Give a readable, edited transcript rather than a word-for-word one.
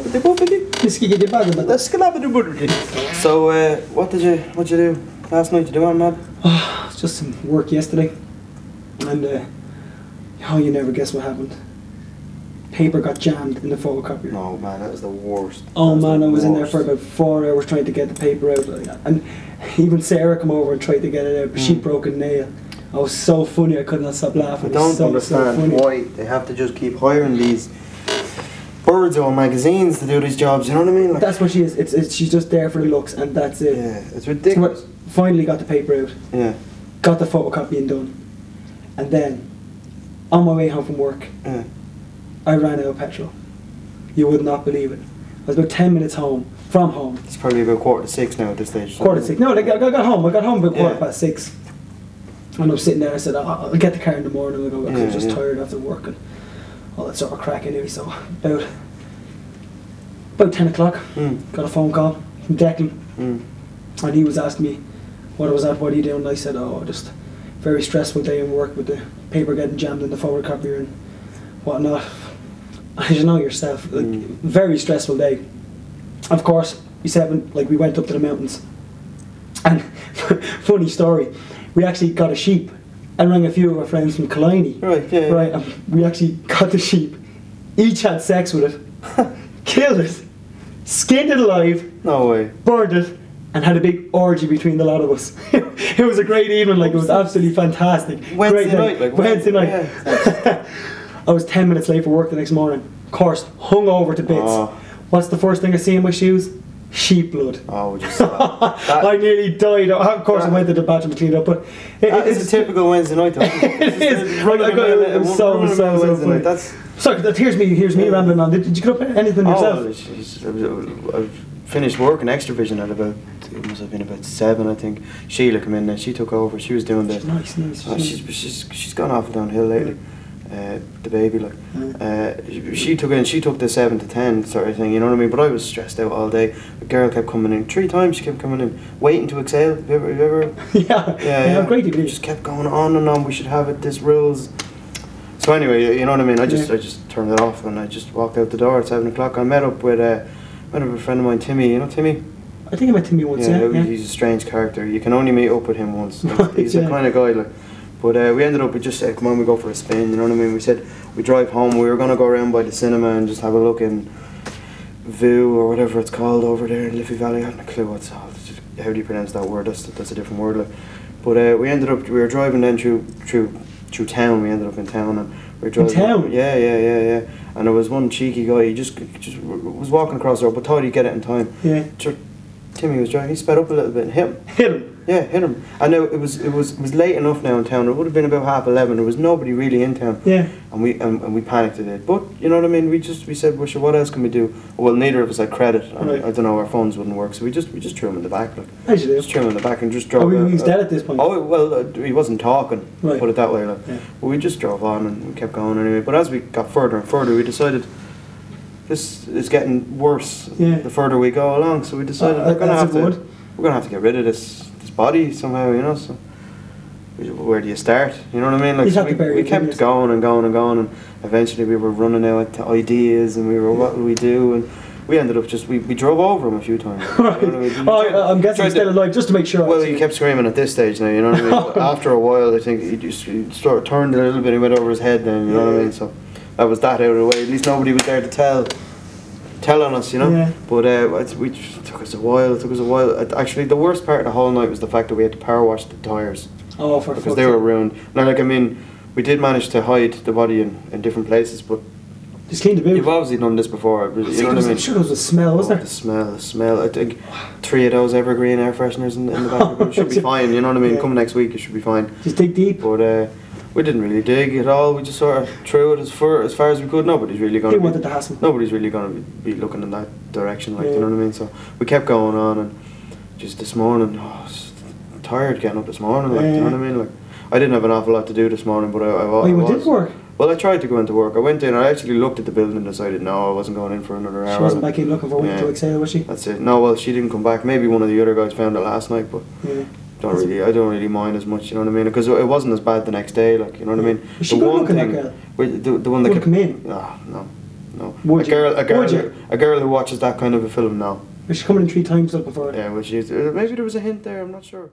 So, what did you do last night? Did you do mad? Just some work yesterday, and oh, you never guess what happened. Paper got jammed in the photocopier. No man, that was the worst. Oh man, I was in there for about 4 hours trying to get the paper out, and even Sarah came over and tried to get it out, but she broke a nail. I was so funny, I could not stop laughing. I don't understand why they have to just keep hiring these birds on magazines to do these jobs. You know what I mean? Like, that's what she is. She's just there for the looks, and that's it. Yeah, it's ridiculous. So finally got the paper out. Yeah. Got the photocopying done, and then on my way home from work, I ran out of petrol. You would not believe it. I was about 10 minutes from home. It's probably about 5:45 now at this stage. 5:45. No, I got home about 6:15. And I was sitting there, I said, I'll get the car in the morning. I was just tired after work and all that sort of crack anyway. So about 10 o'clock, got a phone call from Declan. And he was asking me what I was at, what are you doing? And I said, oh, just very stressful day in work with the paper getting jammed in the photocopier and whatnot. As you know yourself, like, very stressful day. Of course, we went up to the mountains. And funny story, we actually got a sheep and rang a few of our friends from Killiney. Right, yeah. Right, and we actually got the sheep. Each had sex with it, killed it, skinned it alive, no way, burned it, and had a big orgy between the lot of us. It was a great evening, like it was absolutely fantastic. Wednesday night. Yeah. I was 10 minutes late for work the next morning. Of course, hung over to bits. Oh. What's the first thing I see in my shoes? Sheep blood. Oh, just I nearly died. Of course, I went to the bathroom and cleaned up, but it's a typical Wednesday night. Though. It is. It was so funny. Sorry, here's me rambling on. Did you get up anything yourself? I finished work in Extra Vision at about, it must have been about 7, I think. Sheila came in and she took over. She was doing the. Nice. She's gone off downhill lately. The baby, like, she took the 7 to 10 sort of thing, you know what I mean? But I was stressed out all day. The girl kept coming in 3 times. She kept coming in, waiting to exhale. Have you ever? Yeah. Great idea. Just kept going on and on. We should have it. This rules. So anyway, you know what I mean? I just turned it off and I just walked out the door at 7 o'clock. I met up with a friend of mine, Timmy. You know Timmy? I think I met Timmy once. Yeah. He's a strange character. You can only meet up with him once. He's the kind of guy like. But we ended up, we just said, come on, we go for a spin, you know what I mean? We said, we drive home, we were going to go around by the cinema and just have a look in View or whatever it's called over there in Liffey Valley. I have no clue how do you pronounce that word, that's a different word. Like. But we were driving then through town, we ended up in town. And we were driving. In town? Yeah. And there was one cheeky guy, he just was walking across the road, but thought he'd get it in time. Yeah. Timmy was driving, he sped up a little bit and hit him. Hit him? Yeah, hit him. I know it was late enough now in town. It would have been about 11:30. There was nobody really in town. Yeah. And we panicked at it. But you know what I mean. We said, well, sure, what else can we do? Well, neither of us had credit. Right. I don't know. Our phones wouldn't work, so we just threw him in the back. Like. As you do. Just threw him in the back and just drove. Oh, he was dead at this point. Oh well, he wasn't talking. Right. Put it that way. Like. Yeah. But we just drove on and we kept going anyway. But as we got further and further, we decided. This is getting worse the further we go along. So we decided we're gonna have to get rid of this body somehow, you know. So where do you start? You know what I mean? Like we kept going and eventually we were running out of ideas and we were what will we do, and we ended up we drove over him a few times. Right. You know what I mean? I'm guessing he's still alive just to make sure. Well, he kept screaming at this stage now, you know what I mean? But after a while, I think he sort of turned a little bit. He went over his head then, you know what I mean? So that was that out of the way. At least nobody was there to tell on us, you know. Yeah. But it took us a while. Actually, the worst part of the whole night was the fact that we had to power wash the tyres. Oh, because they were ruined. Now, like, I mean, we did manage to hide the body in different places, but just clean the boot. You've obviously done this before. You know what I mean? I'm sure there was a smell, wasn't there? The smell. I think 3 of those evergreen air fresheners in the back of the boot should be fine. You know what I mean? Yeah. Come next week, it should be fine. Just dig deep. But we didn't really dig at all. We just sort of threw it as far as we could. Nobody's really going to be looking in that direction, like, you know what I mean? So we kept going on, and just this morning, I was tired getting up this morning, like, you know what I mean? Like, I didn't have an awful lot to do this morning, but I did work? Well, I tried to go into work. I went in, I actually looked at the building and decided, no, I wasn't going in for another hour. She wasn't back in looking for window to exhale, was she? That's it. No, well, she didn't come back. Maybe one of the other guys found it last night, but I don't really mind as much, you know what I mean? Because it wasn't as bad the next day, like, you know what I mean? Was she good looking, that girl? The one that come in? No. Would you? A girl who watches that kind of a film now. She's coming in 3 times looking for it. Yeah, which is maybe there was a hint there. I'm not sure.